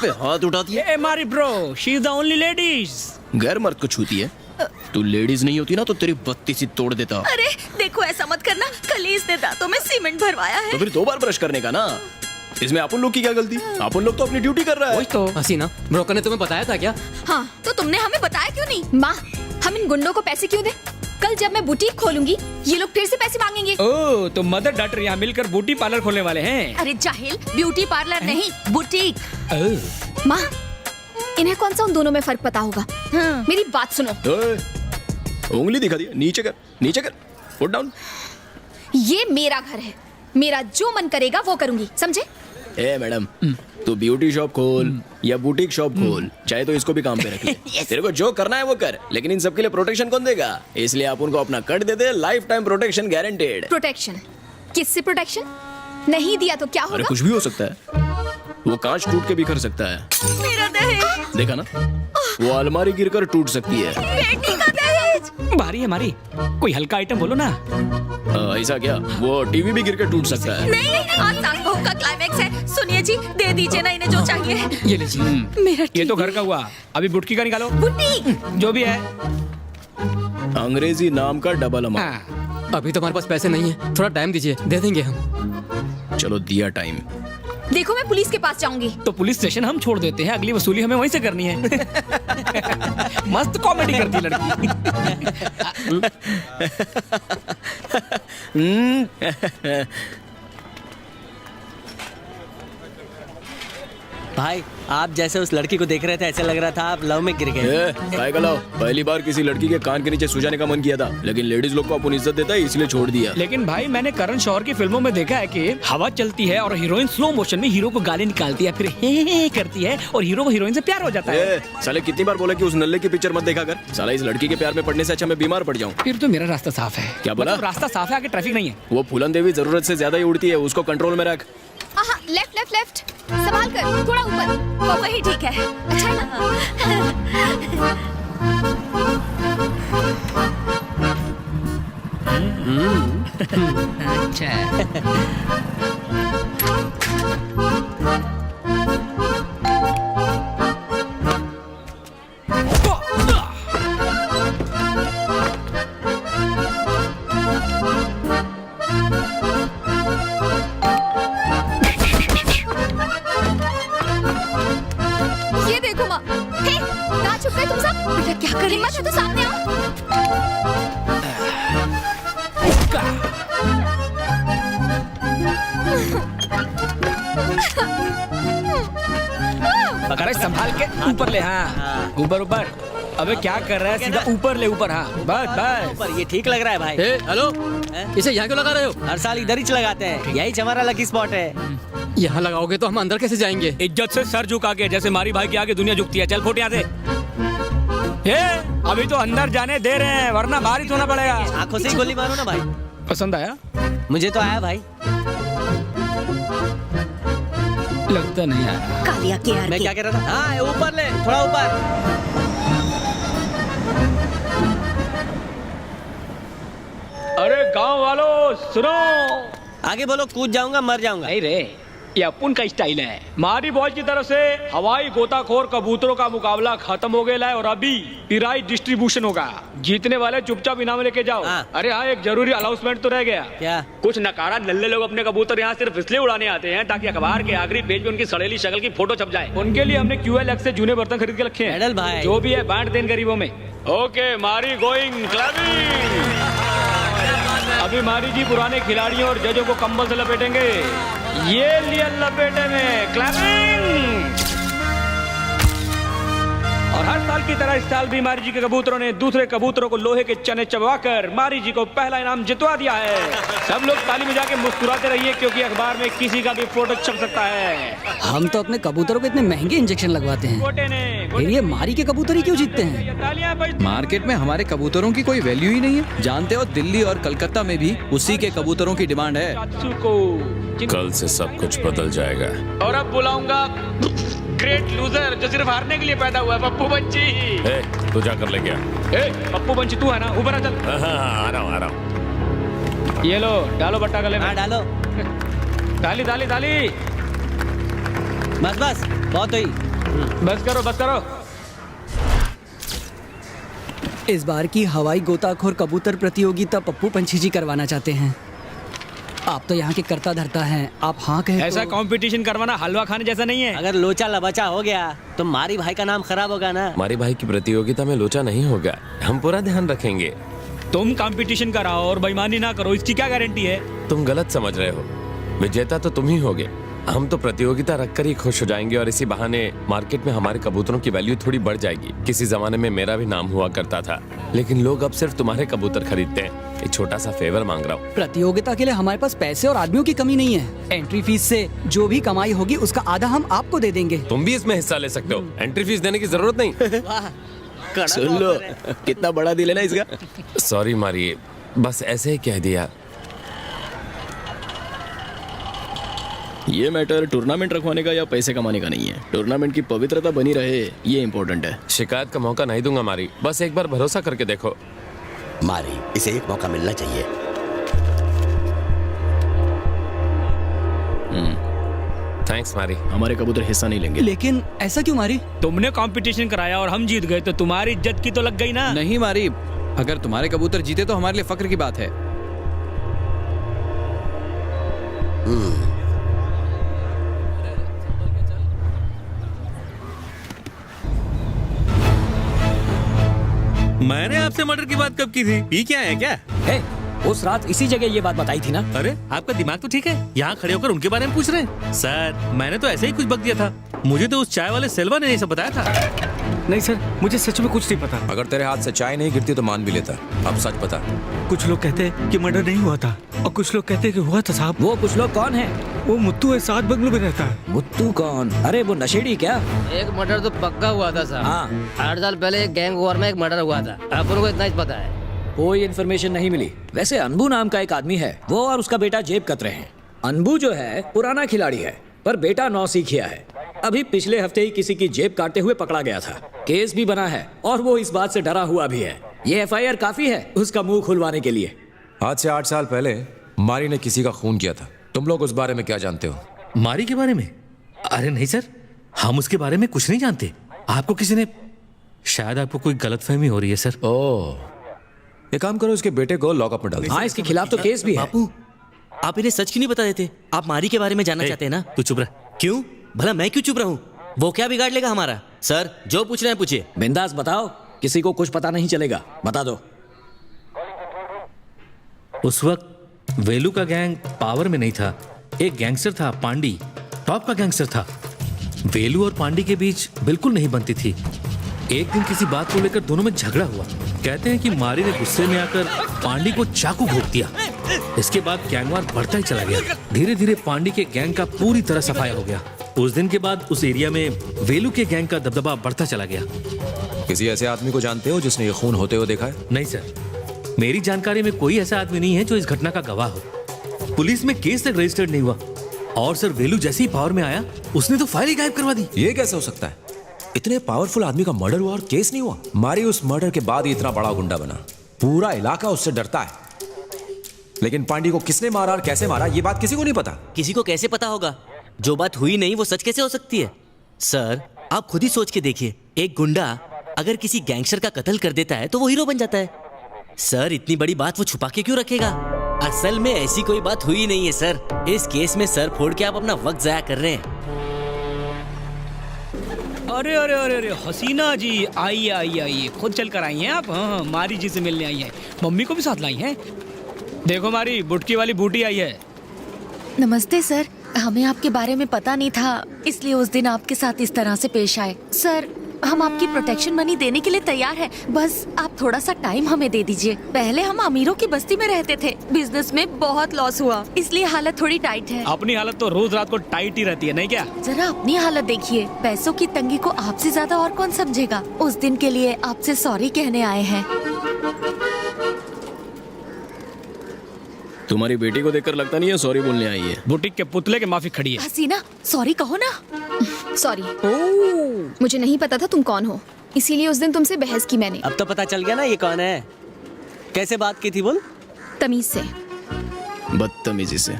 पे हाथ उठाती है। ए मारी bro, she is the only ladies. गैर मर्द को छूती है। तू लेडीज नहीं होती ना तो तेरी बत्ती सी तोड़ देता। अरे देखो, ऐसा मत करना, कल ही इसने दांतों में सीमेंट भरवाया है। तो फिर 2 बार ब्रश करने का ना। इसमें अपन लोग की क्या गलती? अपन लोग तो अपनी ड्यूटी कर रहा है। तो हसीना, ब्रोकर ने तुम्हें बताया था क्या? हाँ, तो तुमने हमें बताया क्यों नहीं? माँ, हम इन गुंडों को पैसे क्यों दें? कल जब मैं बुटीक खोलूंगी ये लोग फिर से पैसे मांगेंगे। ओ, तो मदर डॉटर यहाँ मिलकर ब्यूटी पार्लर खोलने वाले हैं। अरे जाहिल, ब्यूटी पार्लर नहीं, बुटीक। माँ, इन्हें कौन सा उन दोनों में फर्क पता होगा? मेरी बात सुनो। ओए, उंगली दिखा दी। नीचे कर, नीचे कर, पुट डाउन। ये मेरा घर है, मेरा जो मन करेगा वो करूंगी, समझे? ए मैडम, तू ब्यूटी शॉप खोल या बुटीक शॉप खोल, चाहे तो इसको भी काम पे रख ले। तेरे को जो करना है वो कर, लेकिन इन सब के लिए प्रोटेक्शन कौन देगा? इसलिए आप उनको अपना कट दे दे, life time protection guaranteed. Protection? किससे प्रोटेक्शन? नहीं दिया तो क्या अरे होगा? कुछ भी हो सकता है। वो कांच टूट के बिखर सकता है। मेरा दहेज। देखा ना, वो अलमारी गिरकर टूट सकती है। बेटी का दहेज। भारी है मारी, कोई हल्का आइटम बोलो ना। ऐसा क्या? वो टीवी भी गिरकर टूट सकता है। नहीं, आज सास बहू का क्लाइमेक्स है। सुनिए जी, दे दीजिए ना इन्हें जो चाहिए। ये लीजिए। मेरा ये तो टीवी। घर का हुआ, अभी बुटकी का निकालो। बुटीक। जो भी है। अंग्रेजी नाम का डबल अमाउंट। हाँ। अभी तो हमारे पास पैसे नहीं है, थोड़ा टाइम दीजिए, दे देंगे हम। चलो दिया टाइम। देखो, मैं पुलिस के पास जाऊंगी। तो पुलिस स्टेशन हम छोड़ देते हैं, अगली वसूली हमें वहीं से करनी है। मस्त कॉमेडी करती है लड़की। भाई, आप जैसे उस लड़की को देख रहे थे ऐसे लग रहा था आप लव में गिर गए। काय गलाओ, पहली बार किसी लड़की के कान के नीचे सु जाने का मन किया था, लेकिन लेडीज लोग को अपन इज्जत देता है इसलिए छोड़ दिया। लेकिन भाई, मैंने करण जौहर की फिल्मों में देखा है कि हवा चलती है और हीरोइन स्लो मोशन में हीरो को गाली निकालती है, फिर हे करती है और हीरो को हीरोइन से प्यार हो जाता है। साले कितनी बार बोला कि उस नल्ले की पिक्चर मत देखा कर। साला इस लड़की के प्यार में पड़ने से अच्छा मैं बीमार पड़ जाऊं। फिर तो मेरा रास्ता साफ है। क्या बोला? मतलब रास्ता साफ है, आगे ट्रैफिक नहीं है। वो फूलन देवी जरूरत से ज्यादा ही उड़ती है, उसको कंट्रोल में रख। हाँ, लेफ्ट लेफ्ट लेफ्ट, संभाल कर, थोड़ा ऊपर। वही ठीक है। अच्छा है ना? ये देखो माँ। हे, कहाँ छुप गए तुम सब? बेटा क्या कर हिम्मत है तो सामने आओ। अरे संभाल के ऊपर ले। हाँ, ऊपर ऊपर। अबे क्या कर रहा है? सीधा ऊपर ले, ऊपर। हाँ, बस बस। पर ये ठीक लग रहा है भाई। ए, हेलो, इसे यहाँ क्यों लगा रहे हो? हर साल इधर ही लगाते हैं, यही हमारा लकी स्पॉट है। यहाँ लगाओगे तो हम अंदर कैसे जाएंगे? इज्जत से सर झुका के, जैसे मारी भाई के आगे दुनिया झुकती है। चल फुट यहाँ से। ये अभी तो अंदर जाने दे रहे हैं, वरना बाहर ही धोना पड़ेगा। आंखों से ही गोली मारो ना भाई। पसंद आया? मुझे तो आया भाई। लगता नहीं आया। कालिया के यार मैं की। क्या कह रहा था? हाँ, ऊपर ले, थोड़ा ऊपर। अरे गांव वालों सुनो। आगे बोलो, कूद जाऊंगा मर जाऊंगा। नहीं रे, ये अपुन का स्टाइल है। मारी बॉयज की तरफ से हवाई गोताखोर कबूतरों का मुकाबला खत्म हो गया है और अभी पिराई डिस्ट्रीब्यूशन होगा। जीतने वाले चुपचाप इनाम लेके जाओ। हाँ। अरे हाँ, एक जरूरी अनाउंसमेंट तो रह गया। क्या? कुछ नकारा नल्ले लोग अपने कबूतर यहाँ सिर्फ इसलिए उड़ाने आते हैं ताकि अखबार के आखिरी पेज पे उनकी सड़ेली शक्ल की फोटो छप जाए। उनके लिए हमने QLX से जूने बर्तन खरीद के रखे हैं। मेडल भाई। जो भी है बांट दें गरीबों में। ओके, मारी गोइंग क्लबिंग। अभी मारी जी पुराने खिलाड़ियों और जजों को कंबल से लपेटेंगे। ये लिए लपेटे में क्लैपिंग। और हर साल की तरह इस साल भी मारी जी के कबूतरों ने दूसरे कबूतरों को लोहे के चने चबवाकर मारी जी को पहला इनाम जितवा दिया है। सब लोग ताली बजा के मुस्कुराते रहिए, क्योंकि अखबार में किसी का भी फोटो छप सकता है। हम तो अपने कबूतरों को इतने महंगे इंजेक्शन लगवाते हैं, गोटे ने फिर ये मारी के कबूतर ही क्यों जीतते हैं? तालियां बज। मार्केट में हमारे कबूतरों की कोई वैल्यू ही नहीं है। जानते हो, दिल्ली और कलकत्ता में भी उसी के कबूतरों की डिमांड है। कल से सब कुछ बदल जाएगा। और अब बुलाऊंगा ग्रेट लूजर, जो सिर्फ हारने के लिए पैदा हुआ है, पप्पू बंची। तू जाकर ले गया। पप्पू बंची तू है ना? ऊपर आ चल। आ रहा हूँ। ये लो, डालो बट्टा गले में। हाँ, डालो। डाली डाली डाली। बस बस, बहुत हुई। बस करो बस करो। इस बार की हवाई गोताखोर कबूतर प्रतियोगिता पप्पू पंछी जी करवाना चाहते हैं। आप तो यहाँ के करता धरता हैं, आप हाँ कहें ऐसा तो... कंपटीशन करवाना हलवा खाने जैसा नहीं है। अगर लोचा लबाचा हो गया तो मारी भाई का नाम खराब होगा ना। हमारे भाई की प्रतियोगिता में लोचा नहीं होगा, हम पूरा ध्यान रखेंगे। तुम कंपटीशन कराओ और बेईमानी ना करो, इसकी क्या गारंटी है? तुम गलत समझ रहे हो, विजेता तो तुम ही होगे। हम तो प्रतियोगिता रखकर ही खुश हो जाएंगे और इसी बहाने मार्केट में हमारे कबूतरों की वैल्यू थोड़ी बढ़ जाएगी। किसी जमाने में मेरा भी नाम हुआ करता था, लेकिन लोग अब सिर्फ तुम्हारे कबूतर खरीदते हैं। एक छोटा सा फेवर मांग रहा हूँ। प्रतियोगिता के लिए हमारे पास पैसे और आदमियों की कमी नहीं है। एंट्री फीस से जो भी कमाई होगी उसका आधा हम आपको दे देंगे। तुम भी इसमें हिस्सा ले सकते हो, एंट्री फीस देने की जरूरत नहीं। वाह, सुन लो, कितना बड़ा दिल है ना इसका। सॉरी मारिए, बस ऐसे ही कह दिया। ये मैटर टूर्नामेंट रखवाने का या पैसे कमाने का नहीं है। टूर्नामेंट की पवित्रता बनी रहे, ये इम्पोर्टेंट है। शिकायत का मौका नहीं दूंगा मारी, बस एक बार भरोसा करके देखो। मारी, इसे एक मौका मिलना चाहिए। थैंक्स मारी। हमारे कबूतर हिस्सा नहीं लेंगे। लेकिन ऐसा क्यों मारी? तुमने कंपटीशन कराया और हम जीत गए तो तुम्हारी इज्जत की तो लग गई ना। नहीं मारी, अगर तुम्हारे कबूतर जीते तो हमारे लिए फक्र की बात है। मैंने आपसे मर्डर की बात कब की थी? पी क्या है क्या? उस रात इसी जगह ये बात बताई थी ना। अरे आपका दिमाग तो ठीक है, यहाँ खड़े होकर उनके बारे में पूछ रहे हैं। सर मैंने तो ऐसे ही कुछ बक दिया था, मुझे तो उस चाय वाले सेल्वा ने ये सब बताया था। नहीं सर, मुझे सच में कुछ नहीं पता। अगर तेरे हाथ से चाय नहीं गिरती तो मान भी लेता। अब सच बता। कुछ लोग कहते हैं कि मर्डर नहीं हुआ था और कुछ लोग कहते हैं कि हुआ था साहब। वो कुछ लोग कौन है? वो मुत्तू है, 7 बंगलों में रहता है। मुत्तू कौन? अरे वो नशेड़ी क्या? एक मर्डर तो पक्का हुआ था साहब। हाँ, 8 साल पहले एक गैंग वॉर में एक मर्डर हुआ था। अपन को इतना ही पता है। कोई इन्फॉर्मेशन नहीं मिली। वैसे अनबू नाम का एक आदमी है, वो और उसका बेटा जेब कतरे हैं। अनबू जो है पुराना खिलाड़ी है, पर बेटा नौसिखिया है। अभी पिछले हफ्ते ही किसी की जेब काटते हुए पकड़ा गया था। केस भी बना है और वो इस बात से डरा हुआ भी है। ये एफआईआर काफी है उसका मुंह खुलवाने के लिए। आज से 8 साल पहले मारी ने किसी का खून किया था। तुम लोग उस बारे में क्या जानते हो? मारी के बारे में? अरे नहीं सर, हम उसके बारे में कुछ नहीं जानते। आपको किसी ने, शायद आपको कोई गलतफहमी हो रही है सर। ओह, एक काम करो, इसके बेटे को लॉकअप में डाल दो। हाँ, इसके खिलाफ तो केस भी है। बापू, आप इन्हें सच क्यों नहीं बता देते? आप मारी के बारे में जानना चाहते हैं ना? तू चुप रह। क्यों? भला मैं क्यों चुप रहूं? वो क्या बिगाड़ लेगा हमारा? सर जो पूछ रहे हैं पूछिए। बिंदास बताओ, किसी को कुछ पता नहीं चलेगा, बता दो। उस वक्त वेलू का गैंग पावर में नहीं था। एक गैंगस्टर था पांडी, टॉप का गैंगस्टर था। वेलू और पांडी के बीच बिल्कुल नहीं बनती थी। एक दिन किसी बात को लेकर दोनों में झगड़ा हुआ। कहते हैं कि मारी ने गुस्से में आकर पांडी को चाकू घोंप दिया। इसके बाद गैंगवार बढ़ता ही चला गया। धीरे धीरे पांडी के गैंग का पूरी तरह सफाया हो गया। उस दिन के बाद उस एरिया में वेलू के गैंग का दबदबा बढ़ता चला गया। किसी ऐसे आदमी को जानते हो जिसने ये खून होते हुए देखा है? नहीं सर, मेरी जानकारी में कोई ऐसा आदमी नहीं है जो इस घटना का गवाह हो। पुलिस में केस तक रजिस्टर्ड नहीं हुआ। और सर वेलू जैसे ही पावर में आया उसने तो फाइल ही गायब करवा दी। ये कैसे हो सकता है? इतने पावरफुल आदमी का मर्डर हुआ और केस नहीं हुआ? मारी उस मर्डर के बाद ही इतना बड़ा गुंडा बना, पूरा इलाका उससे डरता है। लेकिन पांडी को किसने मारा और कैसे मारा ये बात किसी को नहीं पता। किसी को कैसे पता होगा? जो बात हुई नहीं वो सच कैसे हो सकती है? सर आप खुद ही सोच के देखिए, एक गुंडा अगर किसी गैंगस्टर का कत्ल कर देता है तो वो हीरो बन जाता है। सर इतनी बड़ी बात वो छुपा के क्यों रखेगा? असल में ऐसी कोई बात हुई नहीं है सर। इस केस में सर फोड़ के आप अपना वक्त जाया कर रहे हैं। अरे अरे अरे अरे हसीना जी, आइए आइए आइए, खुद चल कर आई हैं आप? हाँ, मारी जी से मिलने आई हैं। मम्मी को भी साथ लाई हैं। देखो मारी, बुटकी वाली बूटी आई है। नमस्ते सर, हमें आपके बारे में पता नहीं था, इसलिए उस दिन आपके साथ इस तरह से पेश आए। सर हम आपकी प्रोटेक्शन मनी देने के लिए तैयार हैं, बस आप थोड़ा सा टाइम हमें दे दीजिए। पहले हम अमीरों की बस्ती में रहते थे, बिजनेस में बहुत लॉस हुआ, इसलिए हालत थोड़ी टाइट है। अपनी हालत तो रोज रात को टाइट ही रहती है, नहीं क्या? जरा अपनी हालत देखिए, पैसों की तंगी को आपसे ज्यादा और कौन समझेगा। उस दिन के लिए आपसे सॉरी कहने आए हैं। तुम्हारी बेटी को देखकर लगता नहीं है सॉरी बोलने आई है। बुटीक के पुतले के माफी खड़ी है। हसीना सॉरी कहो ना। सॉरी, मुझे नहीं पता था तुम कौन हो, इसीलिए उस दिन तुमसे बहस की मैंने। अब तो पता चल गया ना ये कौन है। कैसे बात की थी बोल? तमीज से। बदतमीजी से?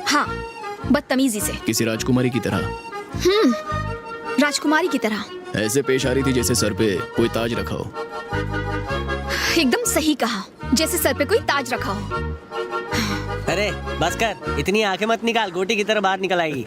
हाँ, बदतमीजी से। किसी राजकुमारी की तरह? राजकुमारी की तरह। ऐसे पेश आ रही थी जैसे सर पे कोई ताज रखा हो। एकदम सही कहा, जैसे सर पे कोई ताज रखा हो। अरे बस कर, इतनी आंखें मत निकाल, गोटी की तरह बाहर निकल आएगी।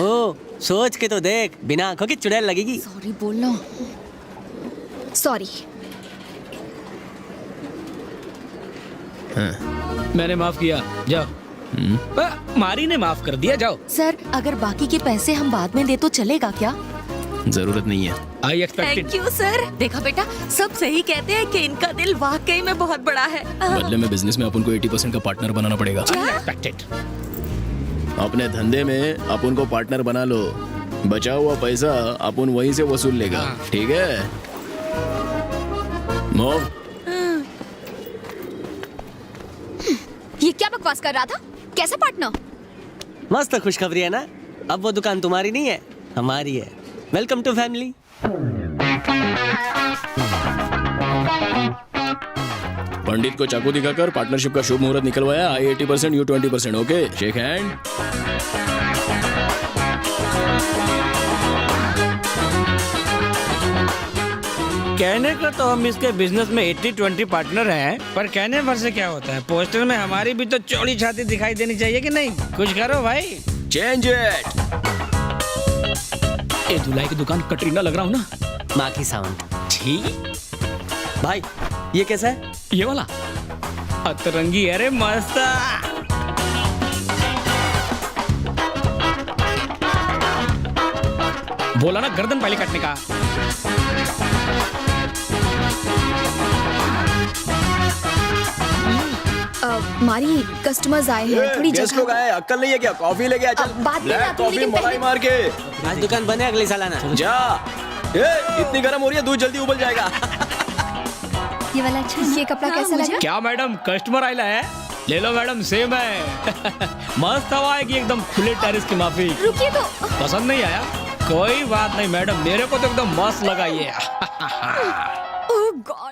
ओ सोच के तो देख, बिना आंखों की चुड़ैल लगेगी। सॉरी बोलना। सॉरी। मैंने माफ किया, जाओ। मारी ने माफ कर दिया, जाओ। सर अगर बाकी के पैसे हम बाद में दे तो चलेगा क्या? जरूरत नहीं है। I expected. Thank you sir. देखा बेटा, सब सही कहते हैं कि इनका दिल वाकई में बहुत बड़ा है। बदले में बिजनेस में अपन को 80% का पार्टनर बनाना पड़ेगा। एक्सपेक्टेड। अपने धंधे में अपन को पार्टनर बना लो, बचा हुआ पैसा अपन वहीं से वसूल लेगा। ठीक है मोम? ये क्या बकवास कर रहा था? कैसा पार्टनर? मस्त खुशखबरी है ना, अब वो दुकान तुम्हारी नहीं है, हमारी है। Welcome to family. पंडित को चाकू दिखाकर पार्टनरशिप का शुभ मुहूर्त निकलवाया। आई 80%, यू 20%। Okay, shake hand. कहने को तो हम इसके बिजनेस में 80-20 पार्टनर हैं, पर कहने भर से क्या होता है। पोस्टर में हमारी भी तो चौड़ी छाती दिखाई देनी चाहिए कि नहीं? कुछ करो भाई। Change it. ए धुलाई की दुकान कटरीना लग रहा हूँ ना? माँ की साउंड। ठीक भाई, ये कैसा है? ये वाला अतरंगी है रे, मस्त। बोला ना गर्दन पहले काटने का। मारी कस्टमर्स आए हैं, थोड़ी गेस्ट लोग आए, अक्कल नहीं है क्या? कॉफी लेके आ, चल। बाद में ब्लैक आती हूँ, कॉफी लेकिन मलाई मार के। आज दुकान बंद है, अगले साल आना। जा। इतनी गर्म हो रही है, दूध जल्दी उबल जाएगा। ये वाला अच्छा है। ये कपड़ा कैसा लगा? क्या मैडम, कस्टमर आइला है? ले लो मैडम, सेम है। मस्त हवा आएगी एकदम खुले टेरिस की माफी। रुकिए तो। पसंद नहीं आया? कोई बात नहीं मैडम, मेरे को तो एकदम मस्त लगा ये। ओह गॉड।